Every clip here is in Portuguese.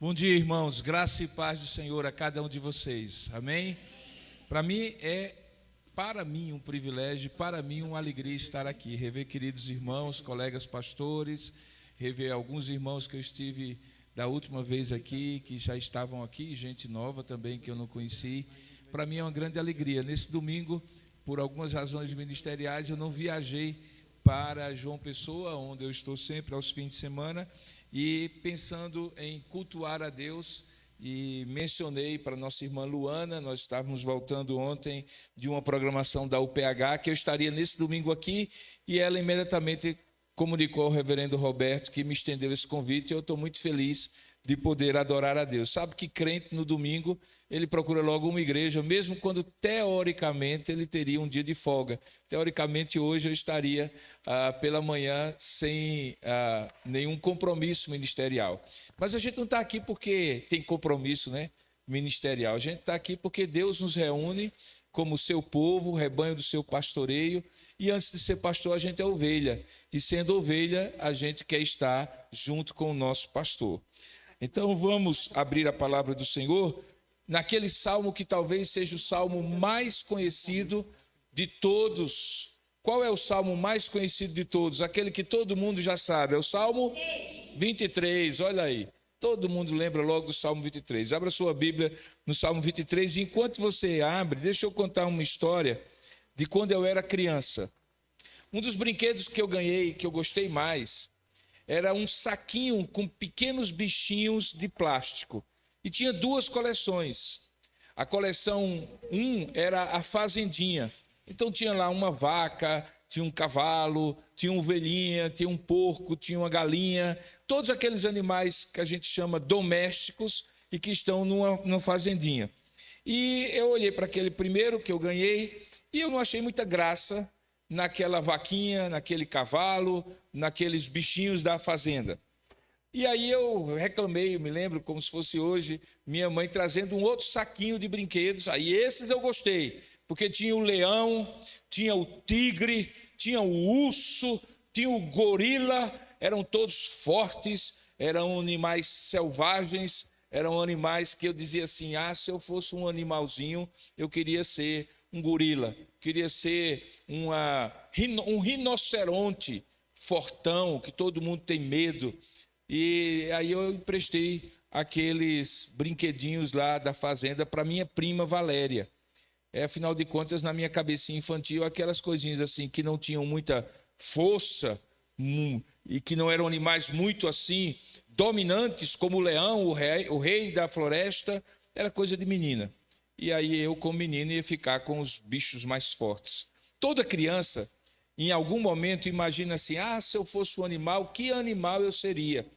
Bom dia, irmãos. Graça e paz do Senhor a cada um de vocês. Amém? Para mim um privilégio, para mim uma alegria estar aqui, rever queridos irmãos, colegas pastores, rever alguns irmãos que eu estive da última vez aqui, que já estavam aqui, gente nova também que eu não conheci. Para mim é uma grande alegria. Nesse domingo, por algumas razões ministeriais, eu não viajei para João Pessoa, onde eu estou sempre aos fins de semana, e pensando em cultuar a Deus, e mencionei para nossa irmã Luana, nós estávamos voltando ontem de uma programação da UPH, que eu estaria nesse domingo aqui, e ela imediatamente comunicou ao reverendo Roberto que me estendeu esse convite, e eu estou muito feliz de poder adorar a Deus. Sabe que crente no domingo, ele procura logo uma igreja, mesmo quando teoricamente ele teria um dia de folga. Teoricamente hoje eu estaria pela manhã sem nenhum compromisso ministerial. Mas a gente não está aqui porque tem compromisso, né, ministerial. A gente está aqui porque Deus nos reúne como seu povo, o rebanho do seu pastoreio, e antes de ser pastor a gente é ovelha. E sendo ovelha, a gente quer estar junto com o nosso pastor. Então vamos abrir a palavra do Senhor naquele salmo que talvez seja o salmo mais conhecido de todos. Qual é o salmo mais conhecido de todos? Aquele que todo mundo já sabe, é o Salmo 23, olha aí. Todo mundo lembra logo do Salmo 23. Abra sua Bíblia no Salmo 23. E enquanto você abre, deixa eu contar uma história de quando eu era criança. Um dos brinquedos que eu ganhei, que eu gostei mais, era um saquinho com pequenos bichinhos de plástico. E tinha duas coleções. A coleção 1 era a fazendinha. Então tinha lá uma vaca, tinha um cavalo, tinha uma ovelhinha, tinha um porco, tinha uma galinha. Todos aqueles animais que a gente chama domésticos e que estão numa fazendinha. E eu olhei para aquele primeiro que eu ganhei e eu não achei muita graça naquela vaquinha, naquele cavalo, naqueles bichinhos da fazenda. E aí eu reclamei, eu me lembro como se fosse hoje, minha mãe trazendo um outro saquinho de brinquedos. Aí esses eu gostei, porque tinha o leão, tinha o tigre, tinha o urso, tinha o gorila, eram todos fortes, eram animais selvagens, eram animais que eu dizia assim, se eu fosse um animalzinho, eu queria ser um gorila, queria ser um rinoceronte fortão, que todo mundo tem medo. E aí eu emprestei aqueles brinquedinhos lá da fazenda para minha prima Valéria. Afinal de contas, na minha cabecinha infantil, aquelas coisinhas assim que não tinham muita força e que não eram animais muito assim dominantes, como o leão, o rei da floresta, era coisa de menina. E aí eu, como menino, ia ficar com os bichos mais fortes. Toda criança, em algum momento, imagina assim, se eu fosse um animal, que animal eu seria?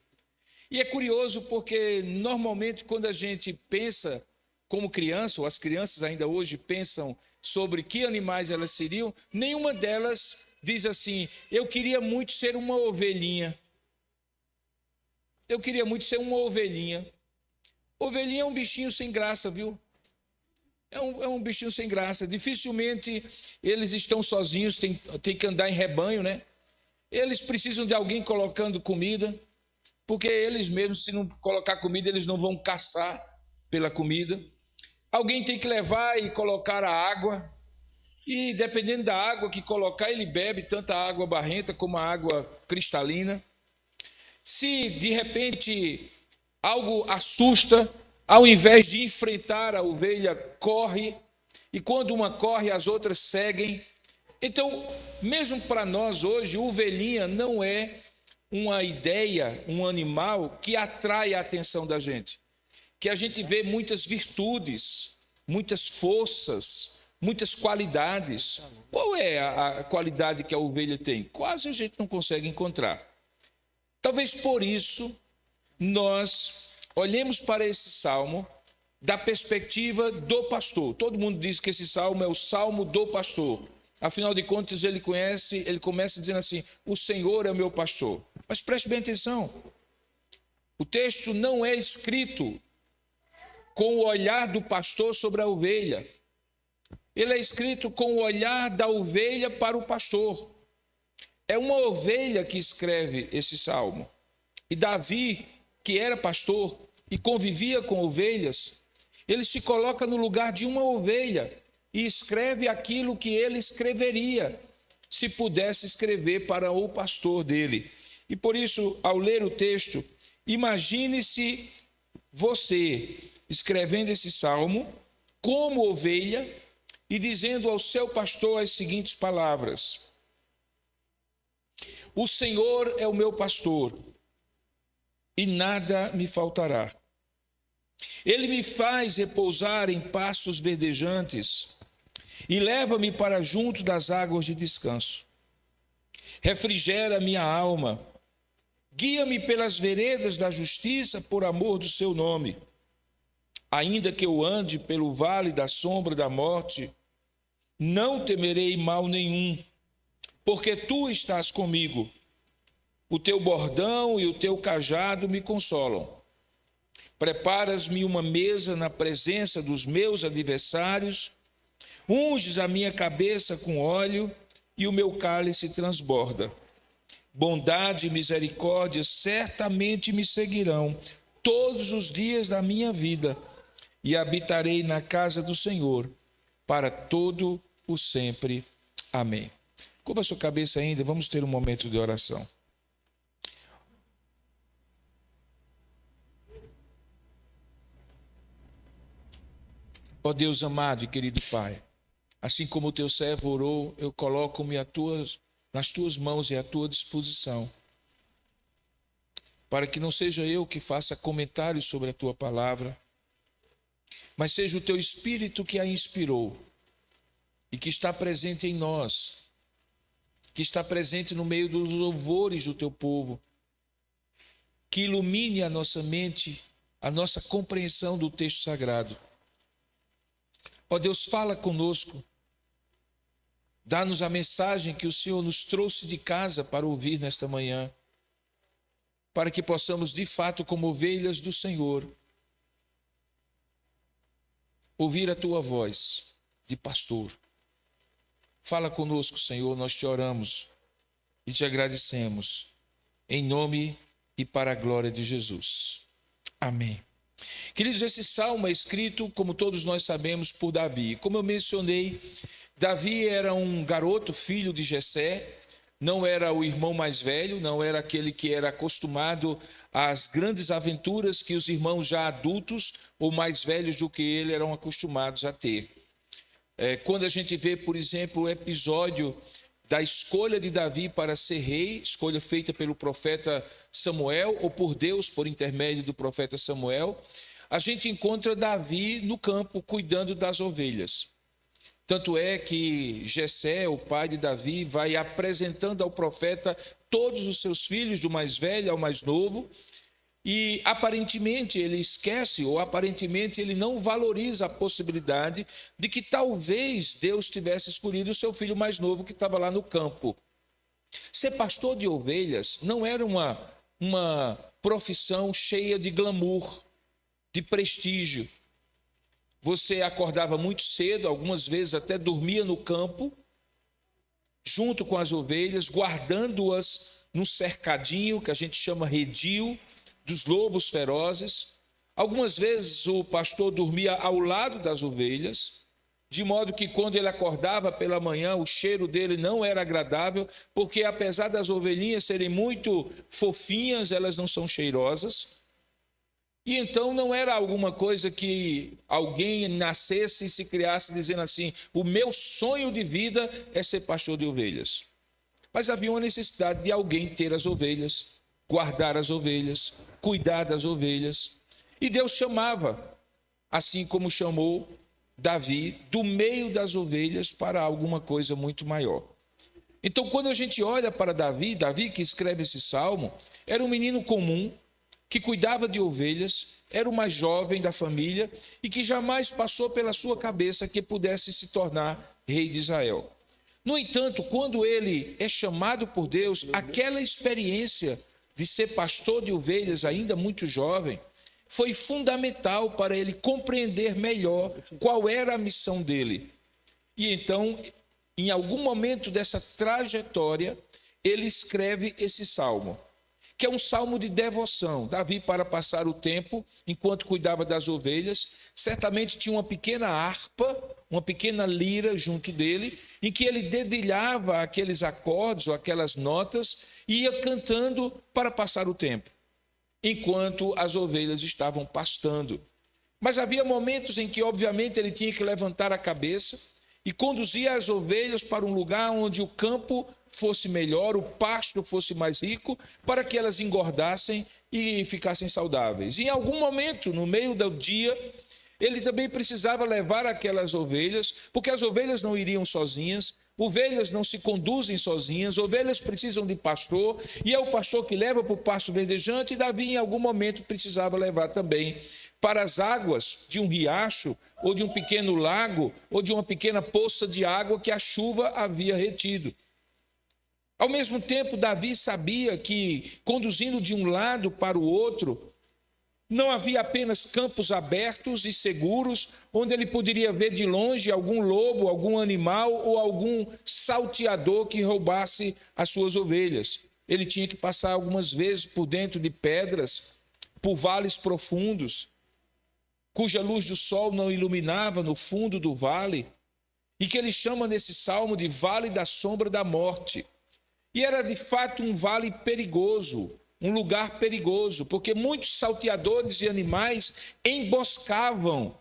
E é curioso porque, normalmente, quando a gente pensa como criança, ou as crianças ainda hoje pensam sobre que animais elas seriam, nenhuma delas diz assim, eu queria muito ser uma ovelhinha. Eu queria muito ser uma ovelhinha. Ovelhinha é um bichinho sem graça, viu? É um bichinho sem graça. Dificilmente eles estão sozinhos, tem que andar em rebanho, né? Eles precisam de alguém colocando comida, porque eles mesmos, se não colocar comida, eles não vão caçar pela comida. Alguém tem que levar e colocar a água, e dependendo da água que colocar, ele bebe tanto a água barrenta como a água cristalina. Se de repente algo assusta, ao invés de enfrentar a ovelha, corre, e quando uma corre, as outras seguem. Então, mesmo para nós hoje, ovelhinha não é uma ideia, um animal que atrai a atenção da gente, que a gente vê muitas virtudes, muitas forças, muitas qualidades. Qual é a qualidade que a ovelha tem? Quase a gente não consegue encontrar. Talvez por isso nós olhemos para esse salmo da perspectiva do pastor. Todo mundo diz que esse salmo é o salmo do pastor. Afinal de contas, ele começa dizendo assim, o Senhor é o meu pastor. Mas preste bem atenção, o texto não é escrito com o olhar do pastor sobre a ovelha. Ele é escrito com o olhar da ovelha para o pastor. É uma ovelha que escreve esse salmo. E Davi, que era pastor, e convivia com ovelhas, ele se coloca no lugar de uma ovelha e escreve aquilo que ele escreveria, se pudesse escrever para o pastor dele. E por isso, ao ler o texto, imagine-se você escrevendo esse salmo como ovelha e dizendo ao seu pastor as seguintes palavras: o Senhor é o meu pastor e nada me faltará. Ele me faz repousar em pastos verdejantes e leva-me para junto das águas de descanso. Refrigera minha alma, guia-me pelas veredas da justiça por amor do seu nome. Ainda que eu ande pelo vale da sombra da morte, não temerei mal nenhum, porque tu estás comigo. O teu bordão e o teu cajado me consolam. Preparas-me uma mesa na presença dos meus adversários, unges a minha cabeça com óleo e o meu cálice transborda. Bondade e misericórdia certamente me seguirão todos os dias da minha vida, e habitarei na casa do Senhor para todo o sempre. Amém. Curva a sua cabeça ainda, vamos ter um momento de oração. Ó Deus amado e querido Pai, assim como o teu servo orou, eu coloco-me nas tuas mãos e à tua disposição, para que não seja eu que faça comentários sobre a tua palavra, mas seja o teu Espírito que a inspirou e que está presente em nós, que está presente no meio dos louvores do teu povo, que ilumine a nossa mente, a nossa compreensão do texto sagrado. Ó Deus, fala conosco, dá-nos a mensagem que o Senhor nos trouxe de casa para ouvir nesta manhã, para que possamos de fato, como ovelhas do Senhor, ouvir a tua voz de pastor. Fala conosco, Senhor, nós te oramos e te agradecemos, em nome e para a glória de Jesus. Amém. Queridos, esse salmo é escrito, como todos nós sabemos, por Davi. Como eu mencionei, Davi era um garoto, filho de Jessé, não era o irmão mais velho, não era aquele que era acostumado às grandes aventuras que os irmãos já adultos ou mais velhos do que ele eram acostumados a ter. Quando a gente vê, por exemplo, o episódio da escolha de Davi para ser rei, escolha feita pelo profeta Samuel, ou por Deus por intermédio do profeta Samuel, a gente encontra Davi no campo cuidando das ovelhas. Tanto é que Jessé, o pai de Davi, vai apresentando ao profeta todos os seus filhos, do mais velho ao mais novo, e aparentemente ele esquece, ou aparentemente ele não valoriza a possibilidade de que talvez Deus tivesse escolhido o seu filho mais novo que estava lá no campo. Ser pastor de ovelhas não era uma profissão cheia de glamour, de prestígio. Você acordava muito cedo, algumas vezes até dormia no campo, junto com as ovelhas, guardando-as num cercadinho que a gente chama redil, dos lobos ferozes. Algumas vezes o pastor dormia ao lado das ovelhas, de modo que quando ele acordava pela manhã, o cheiro dele não era agradável, porque apesar das ovelhinhas serem muito fofinhas, elas não são cheirosas. E então não era alguma coisa que alguém nascesse e se criasse dizendo assim: o meu sonho de vida é ser pastor de ovelhas. Mas havia uma necessidade de alguém ter as ovelhas, guardar as ovelhas, cuidar das ovelhas. E Deus chamava, assim como chamou Davi, do meio das ovelhas para alguma coisa muito maior. Então, quando a gente olha para Davi que escreve esse salmo, era um menino comum, que cuidava de ovelhas, era o mais jovem da família e que jamais passou pela sua cabeça que pudesse se tornar rei de Israel. No entanto, quando ele é chamado por Deus, aquela experiência de ser pastor de ovelhas ainda muito jovem, foi fundamental para ele compreender melhor qual era a missão dele. E então, em algum momento dessa trajetória, ele escreve esse salmo, que é um salmo de devoção. Davi, para passar o tempo, enquanto cuidava das ovelhas, certamente tinha uma pequena harpa, uma pequena lira junto dele, em que ele dedilhava aqueles acordes ou aquelas notas e ia cantando para passar o tempo, enquanto as ovelhas estavam pastando. Mas havia momentos em que, obviamente, ele tinha que levantar a cabeça e conduzir as ovelhas para um lugar onde o campo fosse melhor, o pasto fosse mais rico, para que elas engordassem e ficassem saudáveis. E em algum momento, no meio do dia, ele também precisava levar aquelas ovelhas, porque as ovelhas não iriam sozinhas, ovelhas não se conduzem sozinhas, ovelhas precisam de pastor, e é o pastor que leva para o pasto verdejante, e Davi em algum momento precisava levar também para as águas de um riacho, ou de um pequeno lago, ou de uma pequena poça de água que a chuva havia retido. Ao mesmo tempo, Davi sabia que, conduzindo de um lado para o outro, não havia apenas campos abertos e seguros, onde ele poderia ver de longe algum lobo, algum animal ou algum salteador que roubasse as suas ovelhas. Ele tinha que passar algumas vezes por dentro de pedras, por vales profundos, cuja luz do sol não iluminava no fundo do vale, e que ele chama nesse salmo de Vale da Sombra da Morte. E era de fato um vale perigoso, um lugar perigoso, porque muitos salteadores e animais emboscavam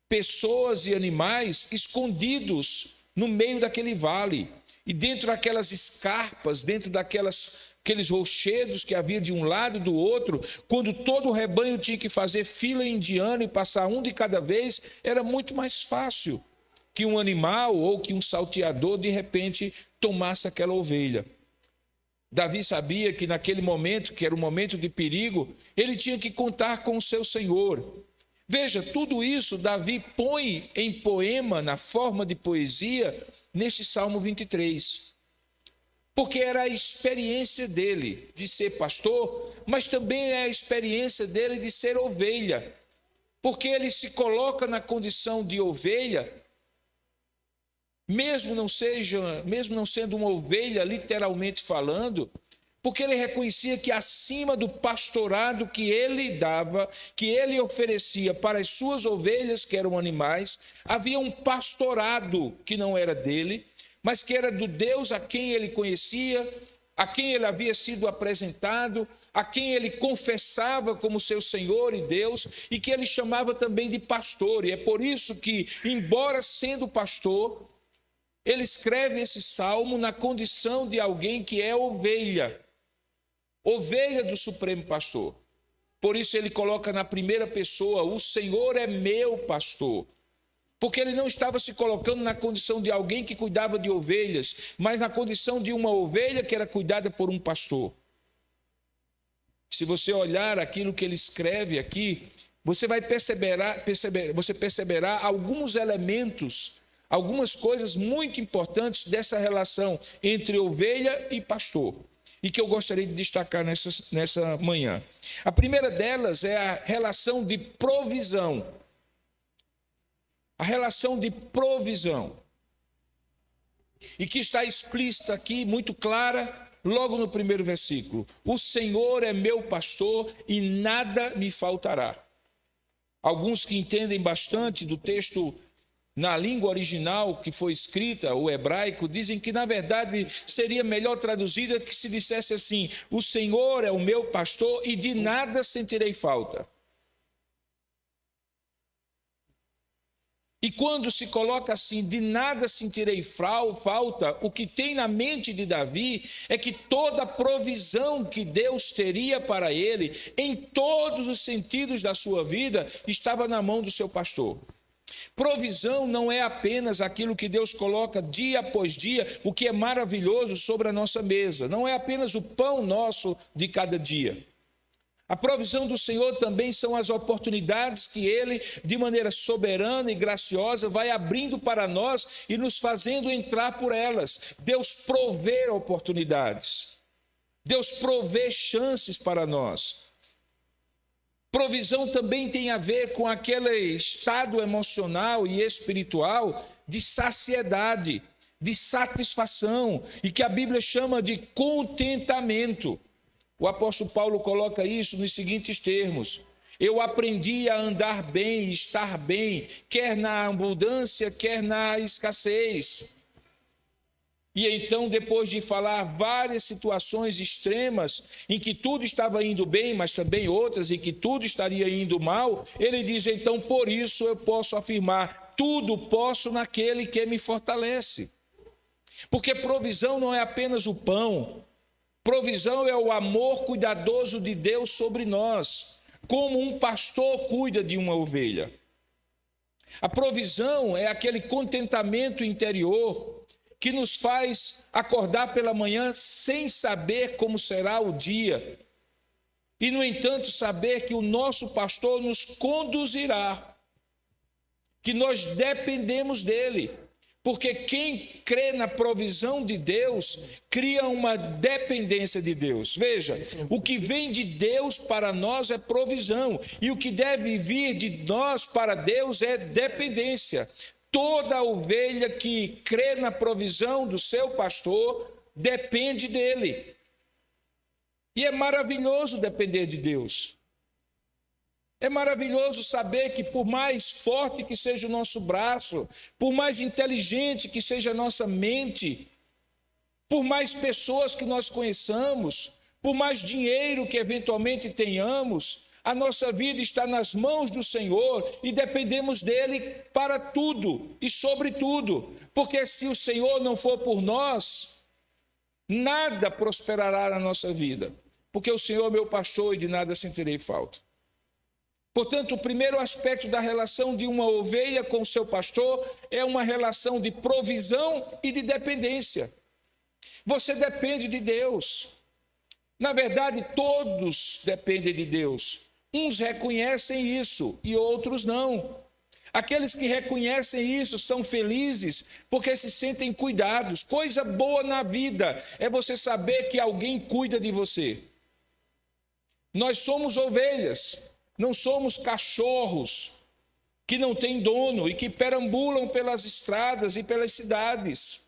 pessoas e animais escondidos no meio daquele vale. E dentro daquelas escarpas, dentro daqueles rochedos que havia de um lado e do outro, quando todo o rebanho tinha que fazer fila indiana e passar um de cada vez, era muito mais fácil que um animal ou que um salteador de repente tomasse aquela ovelha. Davi sabia que naquele momento, que era um momento de perigo, ele tinha que contar com o seu Senhor. Veja, tudo isso Davi põe em poema, na forma de poesia, neste Salmo 23. Porque era a experiência dele de ser pastor, mas também é a experiência dele de ser ovelha. Porque ele se coloca na condição de ovelha, mesmo não sendo uma ovelha literalmente falando, porque ele reconhecia que acima do pastorado que ele dava, que ele oferecia para as suas ovelhas, que eram animais, havia um pastorado que não era dele, mas que era do Deus a quem ele conhecia, a quem ele havia sido apresentado, a quem ele confessava como seu Senhor e Deus, e que ele chamava também de pastor. E é por isso que, embora sendo pastor, ele escreve esse salmo na condição de alguém que é ovelha do Supremo Pastor. Por isso ele coloca na primeira pessoa: o Senhor é meu pastor. Porque ele não estava se colocando na condição de alguém que cuidava de ovelhas, mas na condição de uma ovelha que era cuidada por um pastor. Se você olhar aquilo que ele escreve aqui, você perceberá alguns elementos, algumas coisas muito importantes dessa relação entre ovelha e pastor, e que eu gostaria de destacar nessa manhã. A primeira delas é a relação de provisão. A relação de provisão. E que está explícita aqui, muito clara, logo no primeiro versículo. O Senhor é meu pastor e nada me faltará. Alguns que entendem bastante do texto na língua original que foi escrita, o hebraico, dizem que na verdade seria melhor traduzida que se dissesse assim: o Senhor é o meu pastor e de nada sentirei falta. E quando se coloca assim, de nada sentirei falta, o que tem na mente de Davi é que toda a provisão que Deus teria para ele, em todos os sentidos da sua vida, estava na mão do seu pastor. Provisão não é apenas aquilo que Deus coloca dia após dia, o que é maravilhoso sobre a nossa mesa. Não é apenas o pão nosso de cada dia. A provisão do Senhor também são as oportunidades que Ele, de maneira soberana e graciosa, vai abrindo para nós e nos fazendo entrar por elas. Deus provê oportunidades. Deus provê chances para nós. Provisão também tem a ver com aquele estado emocional e espiritual de saciedade, de satisfação, e que a Bíblia chama de contentamento. O apóstolo Paulo coloca isso nos seguintes termos: eu aprendi a andar bem, estar bem, quer na abundância, quer na escassez. E então, depois de falar várias situações extremas em que tudo estava indo bem, mas também outras em que tudo estaria indo mal, ele diz: então, por isso eu posso afirmar, tudo posso naquele que me fortalece. Porque provisão não é apenas o pão, provisão é o amor cuidadoso de Deus sobre nós, como um pastor cuida de uma ovelha. A provisão é aquele contentamento interior que nos faz acordar pela manhã sem saber como será o dia, e, no entanto, saber que o nosso pastor nos conduzirá, que nós dependemos dele, porque quem crê na provisão de Deus cria uma dependência de Deus. Veja, o que vem de Deus para nós é provisão, e o que deve vir de nós para Deus é dependência. Toda ovelha que crê na provisão do seu pastor depende dele. E é maravilhoso depender de Deus. É maravilhoso saber que, por mais forte que seja o nosso braço, por mais inteligente que seja a nossa mente, por mais pessoas que nós conheçamos, por mais dinheiro que eventualmente tenhamos, a nossa vida está nas mãos do Senhor e dependemos dele para tudo e sobre tudo. Porque se o Senhor não for por nós, nada prosperará na nossa vida. Porque o Senhor é meu pastor e de nada sentirei falta. Portanto, o primeiro aspecto da relação de uma ovelha com o seu pastor é uma relação de provisão e de dependência. Você depende de Deus. Na verdade, todos dependem de Deus. Uns reconhecem isso e outros não. Aqueles que reconhecem isso são felizes porque se sentem cuidados. Coisa boa na vida é você saber que alguém cuida de você. Nós somos ovelhas, não somos cachorros que não têm dono e que perambulam pelas estradas e pelas cidades.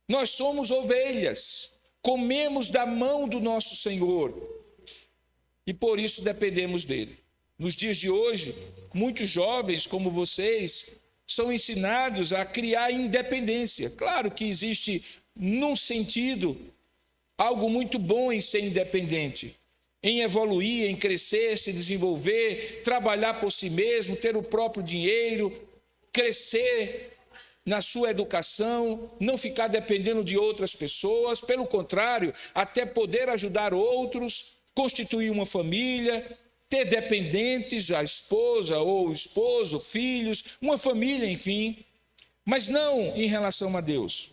Nós somos ovelhas, comemos da mão do nosso Senhor e por isso dependemos dele. Nos dias de hoje, muitos jovens como vocês são ensinados a criar independência. Claro que existe, num sentido, algo muito bom em ser independente, em evoluir, em crescer, se desenvolver, trabalhar por si mesmo, ter o próprio dinheiro, crescer na sua educação, não ficar dependendo de outras pessoas, pelo contrário, até poder ajudar outros, constituir uma família, ter dependentes, a esposa ou o esposo, filhos, uma família, enfim, mas não em relação a Deus.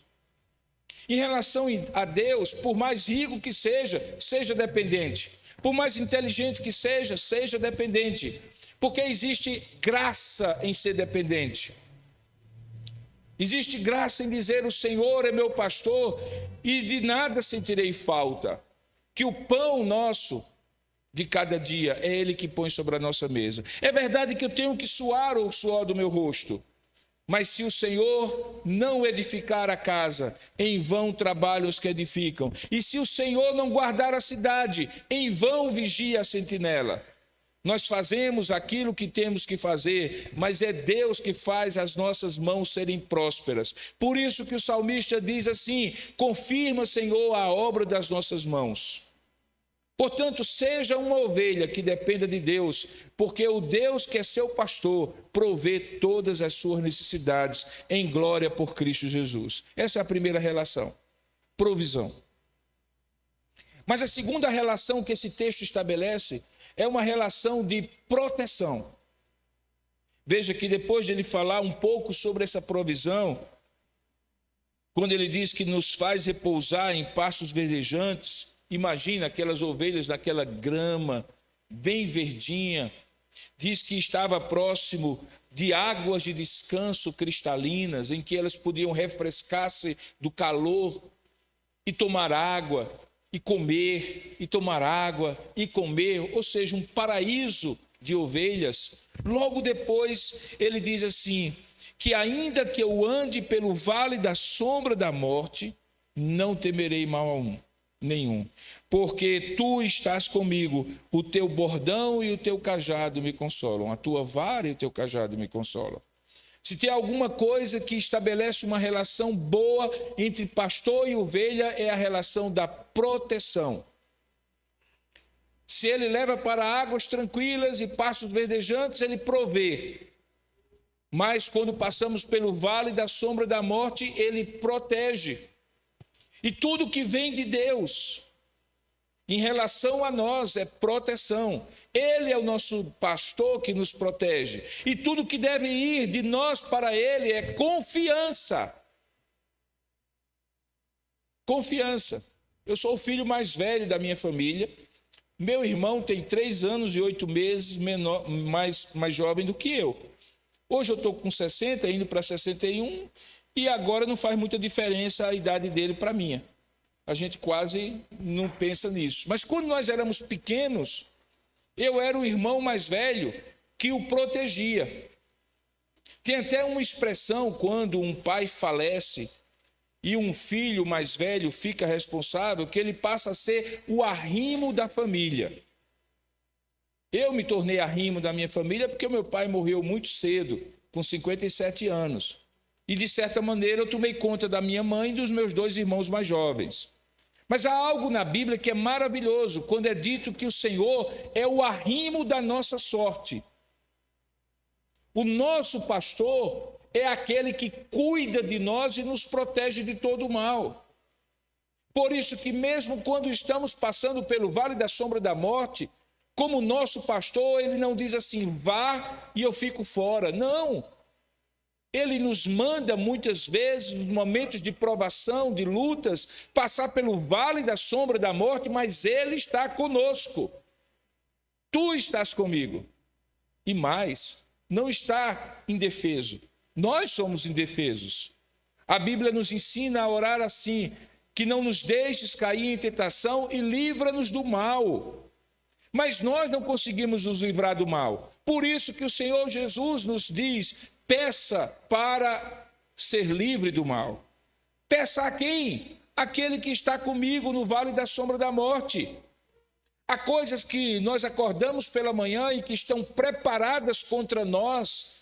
Em relação a Deus, por mais rico que seja, seja dependente. Por mais inteligente que seja, seja dependente. Porque existe graça em ser dependente. Existe graça em dizer: o Senhor é meu pastor e de nada sentirei falta. Que o pão nosso de cada dia é Ele que põe sobre a nossa mesa. É verdade que eu tenho que suar o suor do meu rosto. Mas se o Senhor não edificar a casa, em vão trabalham os que edificam. E se o Senhor não guardar a cidade, em vão vigia a sentinela. Nós fazemos aquilo que temos que fazer, mas é Deus que faz as nossas mãos serem prósperas. Por isso que o salmista diz assim: confirma, Senhor, a obra das nossas mãos. Portanto, seja uma ovelha que dependa de Deus, porque o Deus que é seu pastor provê todas as suas necessidades em glória por Cristo Jesus. Essa é a primeira relação, provisão. Mas a segunda relação que esse texto estabelece é uma relação de proteção. Veja que depois de ele falar um pouco sobre essa provisão, quando ele diz que nos faz repousar em pastos verdejantes, imagina aquelas ovelhas naquela grama bem verdinha, diz que estava próximo de águas de descanso cristalinas, em que elas podiam refrescar-se do calor e tomar água, e comer, e tomar água, e comer, ou seja, um paraíso de ovelhas. Logo depois ele diz assim, que ainda que eu ande pelo vale da sombra da morte, não temerei mal algum. nenhum. Porque tu estás comigo, o teu bordão e o teu cajado me consolam, a tua vara e o teu cajado me consolam. Se tem alguma coisa que estabelece uma relação boa entre pastor e ovelha, é a relação da proteção. Se ele leva para águas tranquilas e pastos verdejantes, ele provê. Mas quando passamos pelo vale da sombra da morte, ele protege. E tudo que vem de Deus, em relação a nós, é proteção. Ele é o nosso pastor que nos protege. E tudo que deve ir de nós para ele é confiança. Confiança. Eu sou o filho mais velho da minha família. Meu irmão tem 3 anos e 8 meses mais jovem do que eu. Hoje eu estou com 60, indo para 61, e agora não faz muita diferença a idade dele para a minha. A gente quase não pensa nisso. Mas quando nós éramos pequenos, eu era o irmão mais velho que o protegia. Tem até uma expressão quando um pai falece e um filho mais velho fica responsável, que ele passa a ser o arrimo da família. Eu me tornei arrimo da minha família porque o meu pai morreu muito cedo, com 57 anos. E, de certa maneira, eu tomei conta da minha mãe e dos meus 2 irmãos mais jovens. Mas há algo na Bíblia que é maravilhoso, quando é dito que o Senhor é o arrimo da nossa sorte. O nosso pastor é aquele que cuida de nós e nos protege de todo o mal. Por isso que mesmo quando estamos passando pelo vale da sombra da morte, como nosso pastor, ele não diz assim, vá e eu fico fora. Não. Ele nos manda muitas vezes, nos momentos de provação, de lutas, passar pelo vale da sombra da morte, mas ele está conosco. Tu estás comigo. E mais, não está indefeso. Nós somos indefesos. A Bíblia nos ensina a orar assim, que não nos deixes cair em tentação e livra-nos do mal. Mas nós não conseguimos nos livrar do mal. Por isso que o Senhor Jesus nos diz, peça para ser livre do mal. Peça a quem? Aquele que está comigo no vale da sombra da morte. Há coisas que nós acordamos pela manhã e que estão preparadas contra nós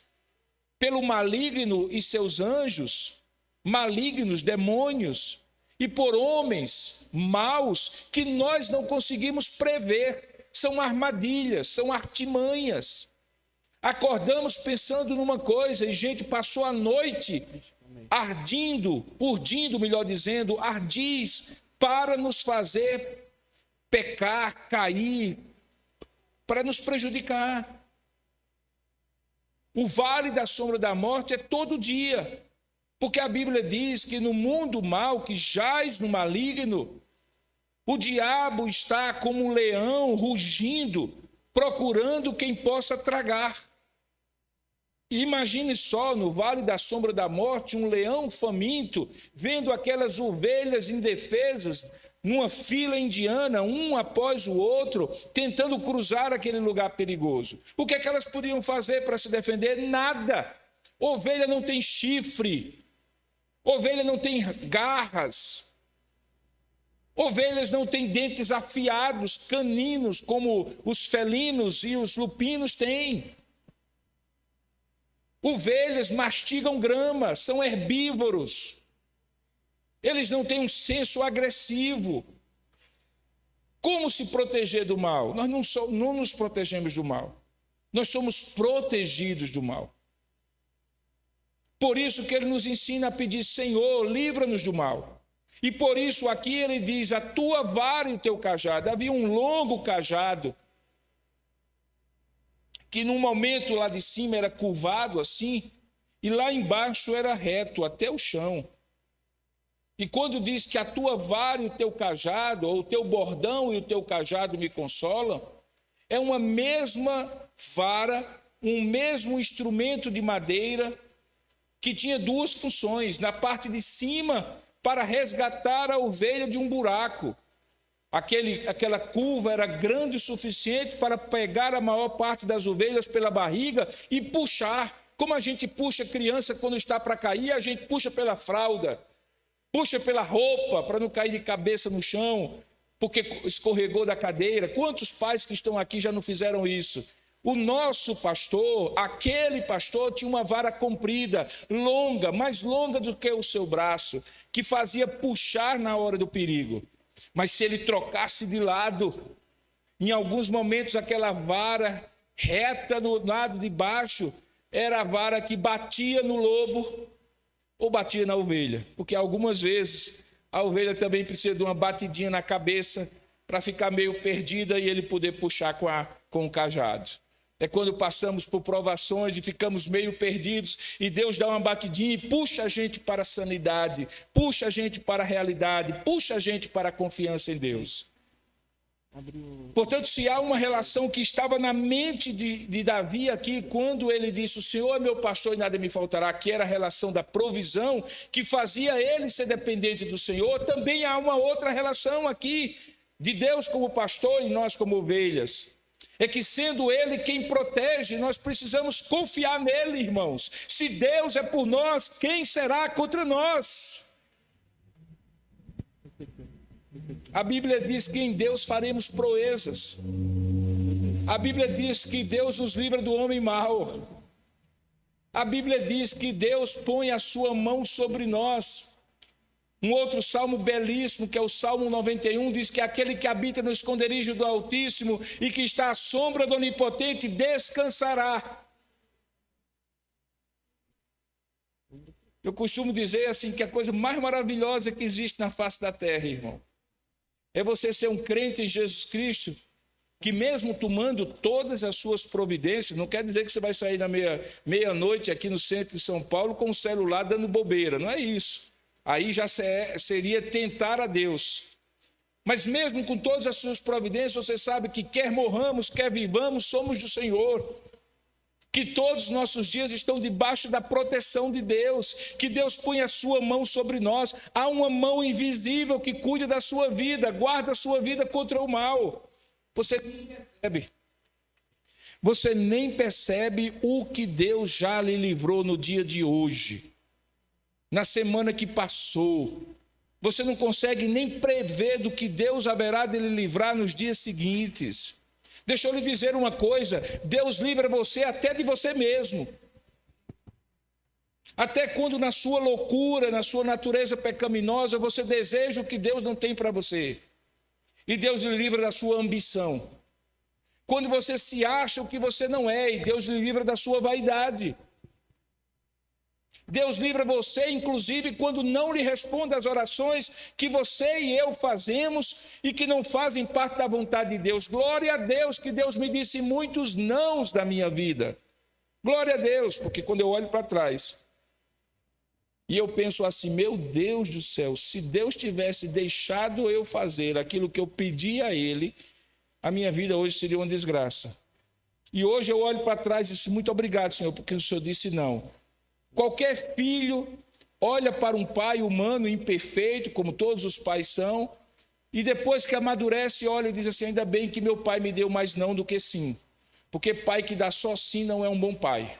pelo maligno e seus anjos, malignos, demônios, e por homens maus que nós não conseguimos prever. São armadilhas, são artimanhas. Acordamos pensando numa coisa e gente passou a noite urdindo, melhor dizendo, ardis para nos fazer pecar, cair, para nos prejudicar. O vale da sombra da morte é todo dia, porque a Bíblia diz que no mundo mal que jaz no maligno, o diabo está como um leão rugindo, procurando quem possa tragar. E imagine só, no vale da sombra da morte, um leão faminto, vendo aquelas ovelhas indefesas, numa fila indiana, um após o outro, tentando cruzar aquele lugar perigoso. O que é que elas podiam fazer para se defender? Nada. Ovelha não tem chifre, ovelha não tem garras, ovelhas não têm dentes afiados, caninos, como os felinos e os lupinos têm. Ovelhas mastigam grama, são herbívoros. Eles não têm um senso agressivo. Como se proteger do mal? Nós não nos protegemos do mal. Nós somos protegidos do mal. Por isso que ele nos ensina a pedir, Senhor, livra-nos do mal. E por isso aqui ele diz, a tua vara e o teu cajado. Havia um longo cajado, que num momento lá de cima era curvado assim, e lá embaixo era reto, até o chão. E quando diz que a tua vara e o teu cajado, ou o teu bordão e o teu cajado me consolam, é uma mesma vara, um mesmo instrumento de madeira, que tinha 2 funções. Na parte de cima, para resgatar a ovelha de um buraco. Aquela curva era grande o suficiente para pegar a maior parte das ovelhas pela barriga e puxar. Como a gente puxa a criança quando está para cair, a gente puxa pela fralda, puxa pela roupa para não cair de cabeça no chão. porque escorregou da cadeira. Quantos pais que estão aqui já não fizeram isso? O nosso pastor, aquele pastor, tinha uma vara comprida, longa, mais longa do que o seu braço, que fazia puxar na hora do perigo. Mas se ele trocasse de lado, em alguns momentos aquela vara reta no lado de baixo era a vara que batia no lobo ou batia na ovelha, porque algumas vezes a ovelha também precisa de uma batidinha na cabeça para ficar meio perdida e ele poder puxar com o cajado. É quando passamos por provações e ficamos meio perdidos e Deus dá uma batidinha e puxa a gente para a sanidade, puxa a gente para a realidade, puxa a gente para a confiança em Deus. Portanto, se há uma relação que estava na mente de Davi aqui, quando ele disse, o Senhor é meu pastor e nada me faltará, que era a relação da provisão, que fazia ele ser dependente do Senhor, também há uma outra relação aqui, de Deus como pastor e nós como ovelhas. É que sendo Ele quem protege, nós precisamos confiar nele, irmãos. Se Deus é por nós, quem será contra nós? A Bíblia diz que em Deus faremos proezas. A Bíblia diz que Deus nos livra do homem mau. A Bíblia diz que Deus põe a sua mão sobre nós. Um outro salmo belíssimo, que é o Salmo 91, diz que aquele que habita no esconderijo do Altíssimo e que está à sombra do Onipotente descansará. Eu costumo dizer assim que a coisa mais maravilhosa que existe na face da terra, irmão, é você ser um crente em Jesus Cristo, que mesmo tomando todas as suas providências, não quer dizer que você vai sair na meia-noite aqui no centro de São Paulo com o celular dando bobeira, não é isso. Aí já seria tentar a Deus. Mas mesmo com todas as suas providências, você sabe que quer morramos, quer vivamos, somos do Senhor. Que todos os nossos dias estão debaixo da proteção de Deus. Que Deus põe a sua mão sobre nós. Há uma mão invisível que cuida da sua vida, guarda a sua vida contra o mal. Você nem percebe. Você nem percebe o que Deus já lhe livrou no dia de hoje. Na semana que passou, você não consegue nem prever do que Deus haverá de lhe livrar nos dias seguintes. Deixa eu lhe dizer uma coisa, Deus livra você até de você mesmo. Até quando na sua loucura, na sua natureza pecaminosa, você deseja o que Deus não tem para você. E Deus lhe livra da sua ambição. Quando você se acha o que você não é, e Deus lhe livra da sua vaidade. Deus livra você, inclusive, quando não lhe responde às orações que você e eu fazemos e que não fazem parte da vontade de Deus. Glória a Deus, que Deus me disse muitos nãos da minha vida. Glória a Deus, porque quando eu olho para trás e eu penso assim, meu Deus do céu, se Deus tivesse deixado eu fazer aquilo que eu pedi a Ele, a minha vida hoje seria uma desgraça. E hoje eu olho para trás e disse, muito obrigado, Senhor, porque o Senhor disse não. Qualquer filho olha para um pai humano imperfeito, como todos os pais são, e depois que amadurece, olha e diz assim, ainda bem que meu pai me deu mais não do que sim, porque pai que dá só sim não é um bom pai.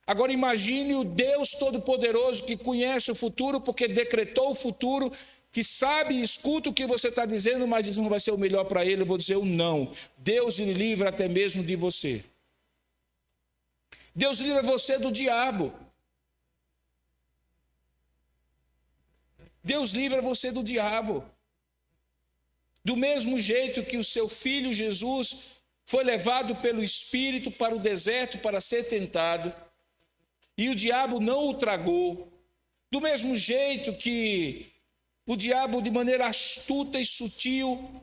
Agora imagine o Deus Todo-Poderoso que conhece o futuro, porque decretou o futuro, que sabe e escuta o que você está dizendo, mas isso não vai ser o melhor para ele, eu vou dizer o não. Deus lhe livra até mesmo de você. Deus livra você do diabo. Deus livra você do diabo. Do mesmo jeito que o seu filho Jesus foi levado pelo Espírito para o deserto para ser tentado, e o diabo não o tragou. Do mesmo jeito que o diabo, de maneira astuta e sutil,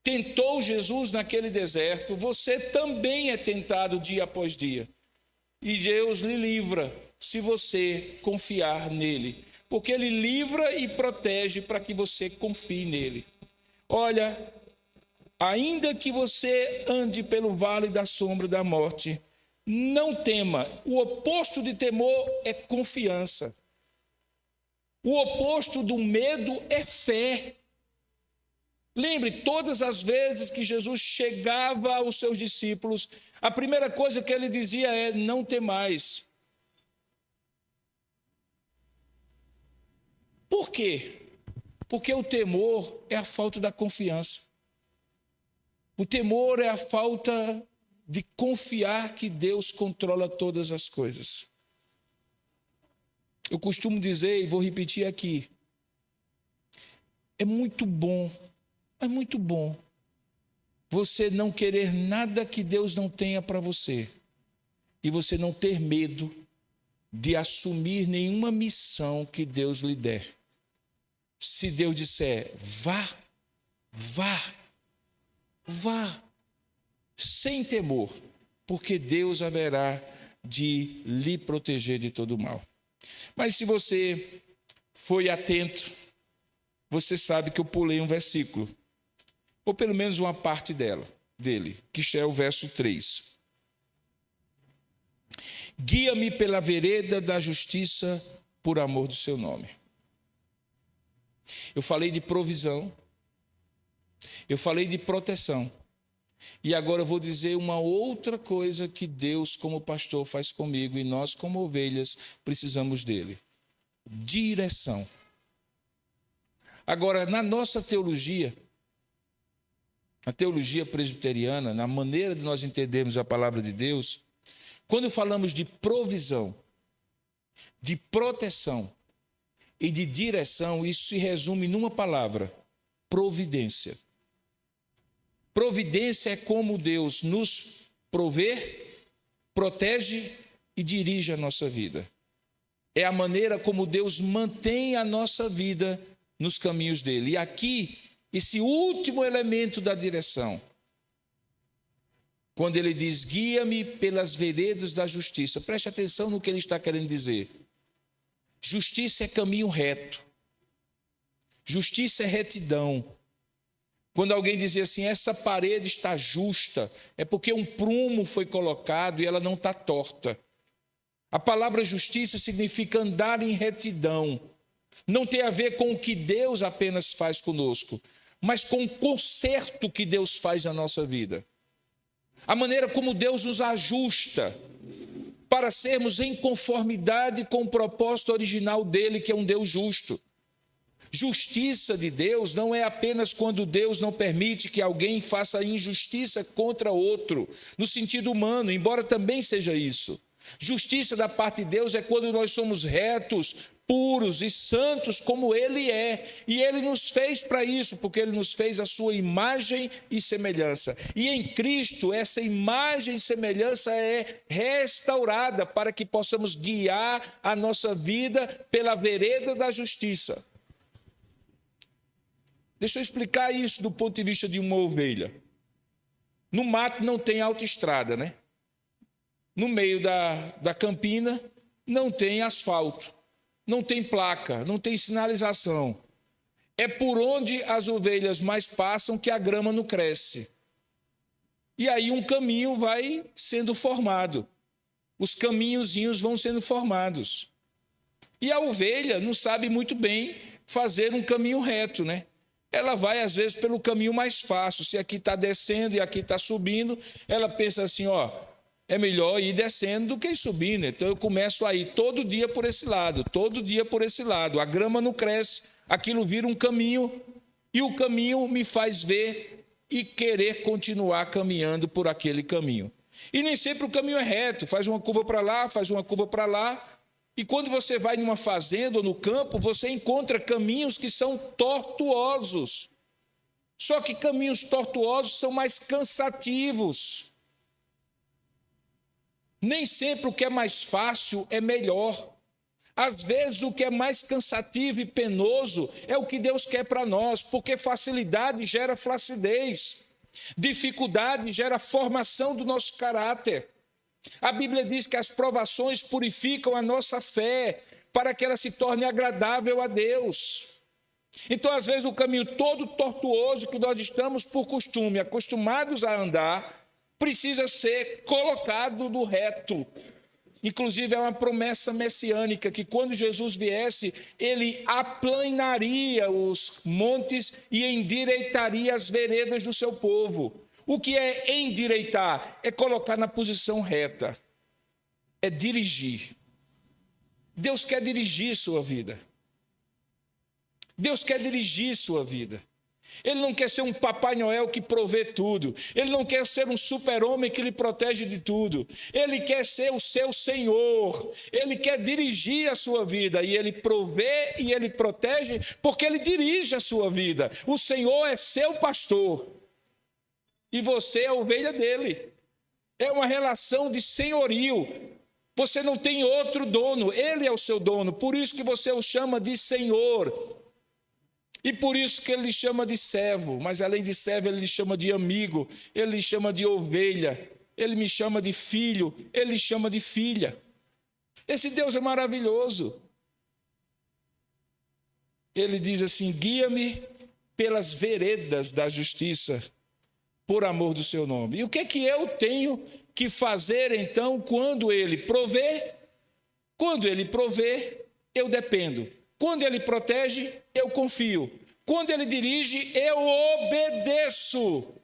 tentou Jesus naquele deserto, você também é tentado dia após dia. E Deus lhe livra se você confiar nele. Porque Ele livra e protege para que você confie nele. Olha, ainda que você ande pelo vale da sombra da morte, não tema. O oposto de temor é confiança. O oposto do medo é fé. Lembre, todas as vezes que Jesus chegava aos seus discípulos, a primeira coisa que ele dizia é, não temais. Por quê? Porque o temor é a falta da confiança. O temor é a falta de confiar que Deus controla todas as coisas. Eu costumo dizer, e vou repetir aqui, é muito bom você não querer nada que Deus não tenha para você e você não ter medo de assumir nenhuma missão que Deus lhe der. Se Deus disser, vá, sem temor, porque Deus haverá de lhe proteger de todo mal. Mas se você foi atento, você sabe que eu pulei um versículo, ou pelo menos uma parte dele, que é o verso 3. Guia-me pela vereda da justiça por amor do seu nome. Eu falei de provisão, eu falei de proteção, e agora eu vou dizer uma outra coisa que Deus, como pastor, faz comigo, e nós, como ovelhas, precisamos dele: direção. Agora, na nossa teologia, a teologia presbiteriana, na maneira de nós entendermos a palavra de Deus, quando falamos de provisão, de proteção e de direção, isso se resume numa palavra: providência. Providência é como Deus nos provê, protege e dirige a nossa vida. É a maneira como Deus mantém a nossa vida nos caminhos dele. E aqui, esse último elemento da direção, quando ele diz, guia-me pelas veredas da justiça, preste atenção no que ele está querendo dizer. Justiça é caminho reto. Justiça é retidão. Quando alguém dizia assim, essa parede está justa, é porque um prumo foi colocado e ela não está torta. A palavra justiça significa andar em retidão. Não tem a ver com o que Deus apenas faz conosco, mas com o conserto que Deus faz na nossa vida. A maneira como Deus nos ajusta para sermos em conformidade com o propósito original dele, que é um Deus justo. Justiça de Deus não é apenas quando Deus não permite que alguém faça injustiça contra outro, no sentido humano, embora também seja isso. Justiça da parte de Deus é quando nós somos retos, puros e santos como Ele é. E Ele nos fez para isso, porque Ele nos fez a sua imagem e semelhança. E em Cristo, essa imagem e semelhança é restaurada para que possamos guiar a nossa vida pela vereda da justiça. Deixa eu explicar isso do ponto de vista de uma ovelha. No mato não tem autoestrada, né? No meio da campina não tem asfalto, não tem placa, não tem sinalização. É por onde as ovelhas mais passam que a grama não cresce. E aí um caminho vai sendo formado. Os caminhozinhos vão sendo formados. E a ovelha não sabe muito bem fazer um caminho reto, né? Ela vai, às vezes, pelo caminho mais fácil. Se aqui está descendo e aqui está subindo, ela pensa assim, é melhor ir descendo do que ir subindo. Então, eu começo a ir todo dia por esse lado, todo dia por esse lado. A grama não cresce, aquilo vira um caminho, e o caminho me faz ver e querer continuar caminhando por aquele caminho. E nem sempre o caminho é reto, faz uma curva para lá, faz uma curva para lá. E quando você vai numa fazenda ou no campo, você encontra caminhos que são tortuosos. Só que caminhos tortuosos são mais cansativos. Nem sempre o que é mais fácil é melhor. Às vezes o que é mais cansativo e penoso é o que Deus quer para nós, porque facilidade gera flacidez, dificuldade gera formação do nosso caráter. A Bíblia diz que as provações purificam a nossa fé para que ela se torne agradável a Deus. Então, às vezes, o caminho todo tortuoso que nós estamos por costume, acostumados a andar, precisa ser colocado no reto. Inclusive, é uma promessa messiânica que quando Jesus viesse, ele aplanaria os montes e endireitaria as veredas do seu povo. O que é endireitar? É colocar na posição reta. É dirigir. Deus quer dirigir sua vida. Deus quer dirigir sua vida. Ele não quer ser um Papai Noel que provê tudo. Ele não quer ser um super-homem que lhe protege de tudo. Ele quer ser o seu Senhor. Ele quer dirigir a sua vida. E Ele provê e Ele protege porque Ele dirige a sua vida. O Senhor é seu pastor. E você é a ovelha dele. É uma relação de senhorio. Você não tem outro dono. Ele é o seu dono. Por isso que você o chama de Senhor. E por isso que ele lhe chama de servo, mas além de servo, ele lhe chama de amigo, ele lhe chama de ovelha, ele me chama de filho, ele lhe chama de filha. Esse Deus é maravilhoso. Ele diz assim: guia-me pelas veredas da justiça, por amor do seu nome. E o que é que eu tenho que fazer então quando ele provê? Quando ele provê, eu dependo. Quando ele protege, eu confio. Quando ele dirige, eu obedeço.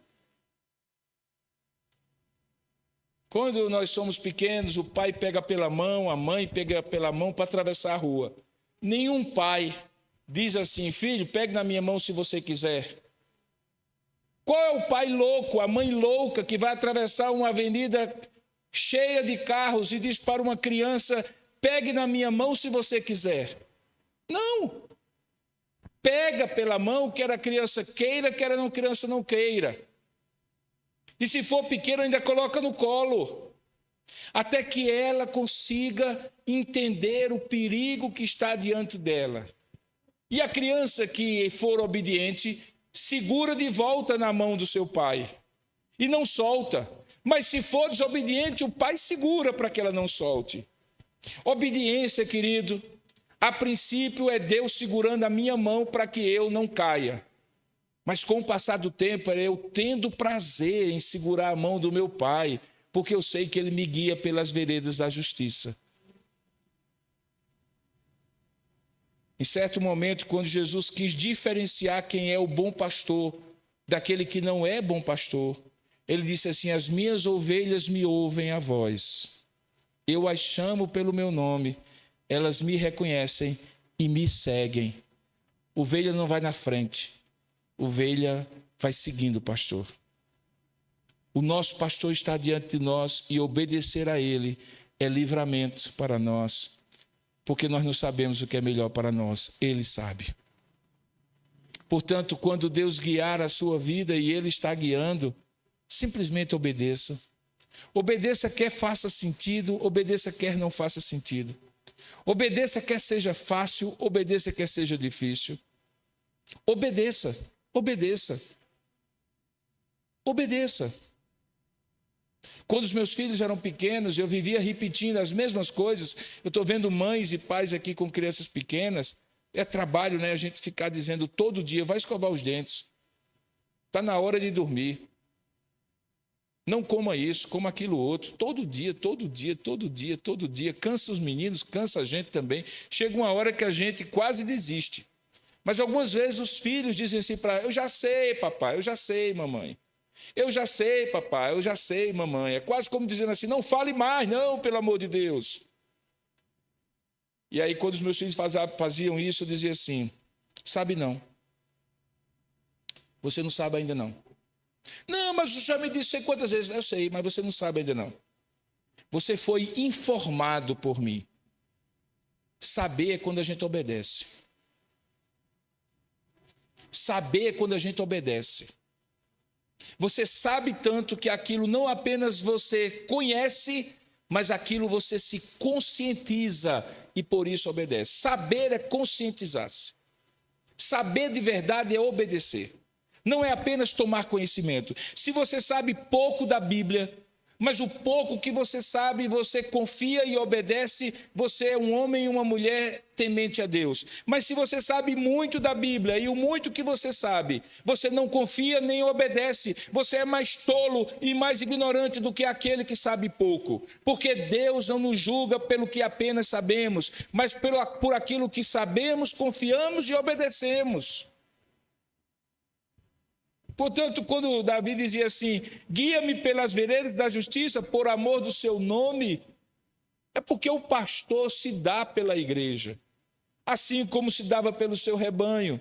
Quando nós somos pequenos, o pai pega pela mão, a mãe pega pela mão para atravessar a rua. Nenhum pai diz assim: filho, pegue na minha mão se você quiser. Qual é o pai louco, a mãe louca que vai atravessar uma avenida cheia de carros e diz para uma criança: pegue na minha mão se você quiser? Não. Pega pela mão, quer a criança queira, quer a criança não queira. E se for pequeno, ainda coloca no colo. Até que ela consiga entender o perigo que está diante dela. E a criança que for obediente, segura de volta na mão do seu pai. E não solta. Mas se for desobediente, o pai segura para que ela não solte. Obediência, querido, a princípio é Deus segurando a minha mão para que eu não caia. Mas com o passar do tempo, eu tendo prazer em segurar a mão do meu pai, porque eu sei que ele me guia pelas veredas da justiça. Em certo momento, quando Jesus quis diferenciar quem é o bom pastor daquele que não é bom pastor, ele disse assim: as minhas ovelhas me ouvem a voz. Eu as chamo pelo meu nome. Elas me reconhecem e me seguem. Ovelha não vai na frente. Ovelha vai seguindo o pastor. O nosso pastor está diante de nós e obedecer a ele é livramento para nós. Porque nós não sabemos o que é melhor para nós. Ele sabe. Portanto, quando Deus guiar a sua vida e Ele está guiando, simplesmente obedeça. Obedeça quer faça sentido, obedeça quer não faça sentido. Obedeça quer seja fácil, obedeça quer seja difícil. Obedeça, obedeça. Obedeça. Quando os meus filhos eram pequenos, eu vivia repetindo as mesmas coisas. Eu estou vendo mães e pais aqui com crianças pequenas. É trabalho, né? A gente ficar dizendo todo dia: vai escovar os dentes. Está na hora de dormir. Não coma isso, coma aquilo outro. Todo dia, todo dia, todo dia, todo dia. Cansa os meninos, cansa a gente também. Chega uma hora que a gente quase desiste. Mas algumas vezes os filhos dizem assim para: eu já sei, papai, eu já sei, mamãe. Eu já sei, papai, eu já sei, mamãe. É quase como dizendo assim: não fale mais, não, pelo amor de Deus. E aí, quando os meus filhos faziam isso, eu dizia assim: sabe não. Você não sabe ainda não. Não, mas o senhor me disse sei quantas vezes. Eu sei, mas você não sabe ainda não. Você foi informado por mim. Saber é quando a gente obedece. Saber é quando a gente obedece. Você sabe tanto que aquilo não apenas você conhece, mas aquilo você se conscientiza e por isso obedece. Saber é conscientizar-se. Saber de verdade é obedecer. Não é apenas tomar conhecimento. Se você sabe pouco da Bíblia, mas o pouco que você sabe, você confia e obedece, você é um homem e uma mulher temente a Deus. Mas se você sabe muito da Bíblia e o muito que você sabe, você não confia nem obedece, você é mais tolo e mais ignorante do que aquele que sabe pouco. Porque Deus não nos julga pelo que apenas sabemos, mas por aquilo que sabemos, confiamos e obedecemos. Portanto, quando Davi dizia assim: guia-me pelas veredas da justiça por amor do seu nome, é porque o pastor se dá pela igreja. assim como se dava pelo seu rebanho,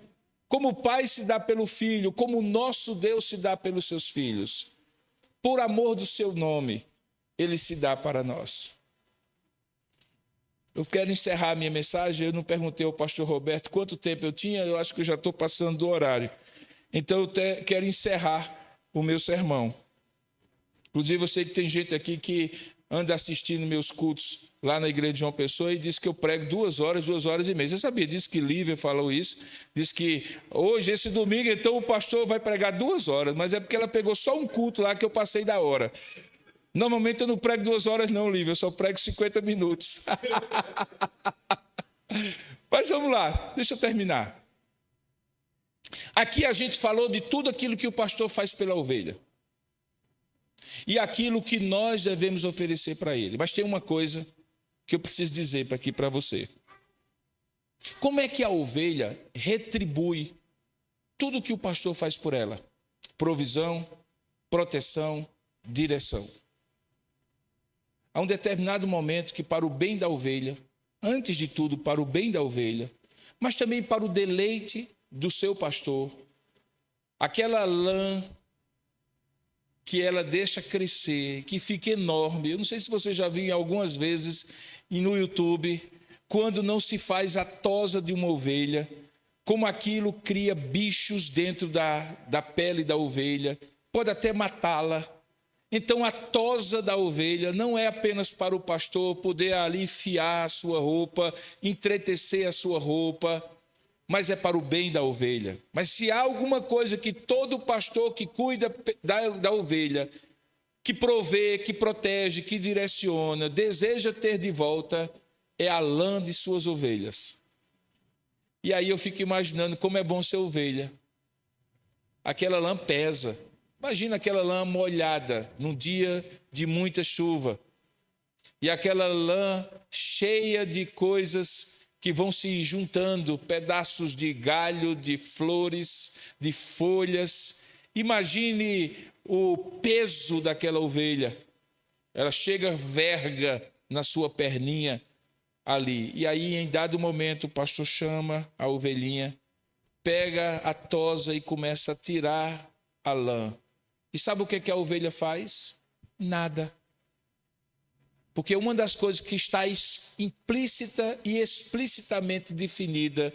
como o Pai se dá pelo Filho, como o nosso Deus se dá pelos seus filhos. Por amor do seu nome, ele se dá para nós. Eu quero encerrar a minha mensagem. Eu não perguntei ao pastor Roberto quanto tempo eu tinha, eu acho que eu já estou passando do horário. Então eu quero encerrar o meu sermão. Inclusive, eu sei que tem gente aqui que anda assistindo meus cultos lá na igreja de João Pessoa e diz que eu prego 2 horas e meia. Você sabia disso? Que Lívia falou isso. Diz que hoje, esse domingo, então o pastor vai pregar 2 horas, mas é porque ela pegou só um culto lá que eu passei da hora. Normalmente eu não prego 2 horas não, Lívia, eu só prego 50 minutos. Mas vamos lá, deixa eu terminar. Aqui a gente falou de tudo aquilo que o pastor faz pela ovelha. E aquilo que nós devemos oferecer para ele. Mas tem uma coisa que eu preciso dizer aqui para você. Como é que a ovelha retribui tudo que o pastor faz por ela? Provisão, proteção, direção. Há um determinado momento que, para o bem da ovelha, antes de tudo para o bem da ovelha, mas também para o deleite do seu pastor, aquela lã que ela deixa crescer, que fica enorme. Eu não sei se você já viu algumas vezes no YouTube, quando não se faz a tosa de uma ovelha, como aquilo cria bichos dentro da pele da ovelha, pode até matá-la. Então a tosa da ovelha não é apenas para o pastor poder ali enfiar a sua roupa, entretecer a sua roupa, mas é para o bem da ovelha. Mas se há alguma coisa que todo pastor que cuida da ovelha, que provê, que protege, que direciona, deseja ter de volta, é a lã de suas ovelhas. E aí eu fico imaginando como é bom ser ovelha. Aquela lã pesa. Imagina aquela lã molhada num dia de muita chuva. E aquela lã cheia de coisas que vão se juntando, pedaços de galho, de flores, de folhas. Imagine o peso daquela ovelha. Ela chega verga na sua perninha ali. E aí, em dado momento, o pastor chama a ovelhinha, pega a tosa e começa a tirar a lã. E sabe o que a ovelha faz? Nada. Porque uma das coisas que está implícita e explicitamente definida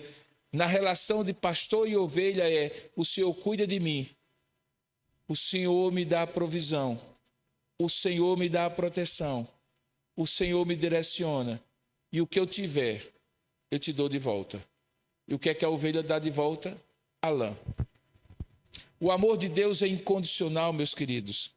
na relação de pastor e ovelha é: o Senhor cuida de mim, o Senhor me dá a provisão, o Senhor me dá a proteção, o Senhor me direciona, e o que eu tiver, eu te dou de volta. E o que é que a ovelha dá de volta? A lã. O amor de Deus é incondicional, meus queridos.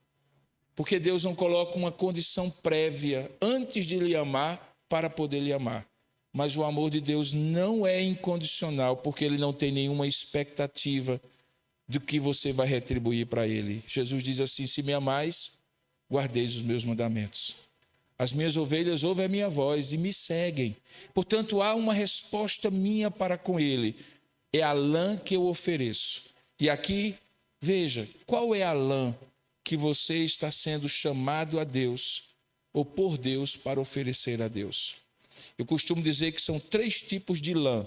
Porque Deus não coloca uma condição prévia antes de lhe amar para poder lhe amar. Mas o amor de Deus não é incondicional, porque ele não tem nenhuma expectativa do que você vai retribuir para ele. Jesus diz assim: se me amais, guardeis os meus mandamentos. As minhas ovelhas ouvem a minha voz e me seguem. Portanto, há uma resposta minha para com ele. É a lã que eu ofereço. E aqui, veja, qual é a lã que você está sendo chamado a Deus ou por Deus para oferecer a Deus? Eu costumo dizer que são 3 tipos de lã.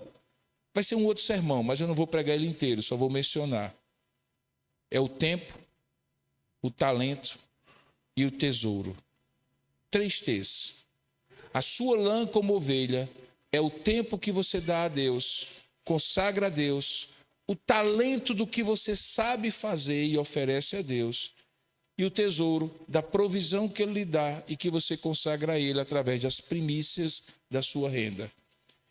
Vai ser um outro sermão, mas eu não vou pregar ele inteiro, só vou mencionar. É o tempo, o talento e o tesouro. 3 T's. A sua lã como ovelha é o tempo que você dá a Deus, consagra a Deus, o talento do que você sabe fazer e oferece a Deus, e o tesouro da provisão que ele lhe dá e que você consagra a ele através das primícias da sua renda.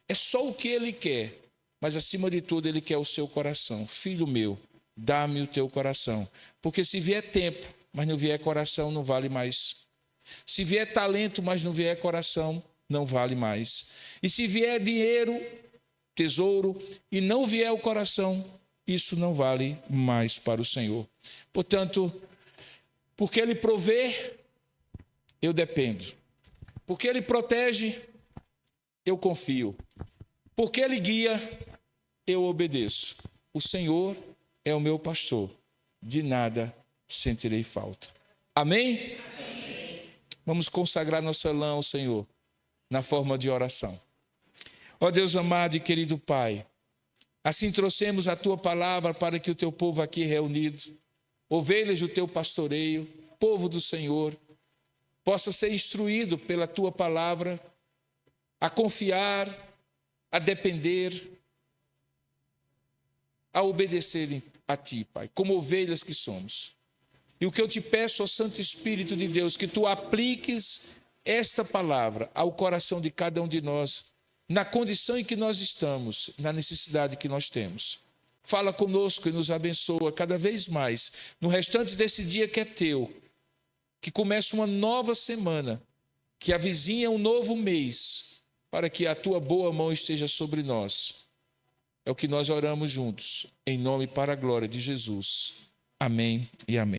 É só o que ele quer, mas acima de tudo ele quer o seu coração. Filho meu, dá-me o teu coração. Porque se vier tempo, mas não vier coração, não vale mais. Se vier talento, mas não vier coração, não vale mais. E se vier dinheiro, tesouro, e não vier o coração, isso não vale mais para o Senhor. Portanto, porque ele provê, eu dependo. Porque ele protege, eu confio. Porque ele guia, eu obedeço. O Senhor é o meu pastor, de nada sentirei falta. Amém? Amém. Vamos consagrar nossa lã ao Senhor na forma de oração. Ó Deus amado e querido Pai, assim trouxemos a tua palavra para que o teu povo aqui reunido, ovelhas do teu pastoreio, povo do Senhor, possa ser instruído pela tua palavra a confiar, a depender, a obedecerem a ti, Pai, como ovelhas que somos. E o que eu te peço, ó Santo Espírito de Deus, que tu apliques esta palavra ao coração de cada um de nós, na condição em que nós estamos, na necessidade que nós temos. Fala conosco e nos abençoa cada vez mais, no restante desse dia que é teu, que começa uma nova semana, que avizinha um novo mês, para que a tua boa mão esteja sobre nós. É o que nós oramos juntos, em nome e para a glória de Jesus. Amém e amém.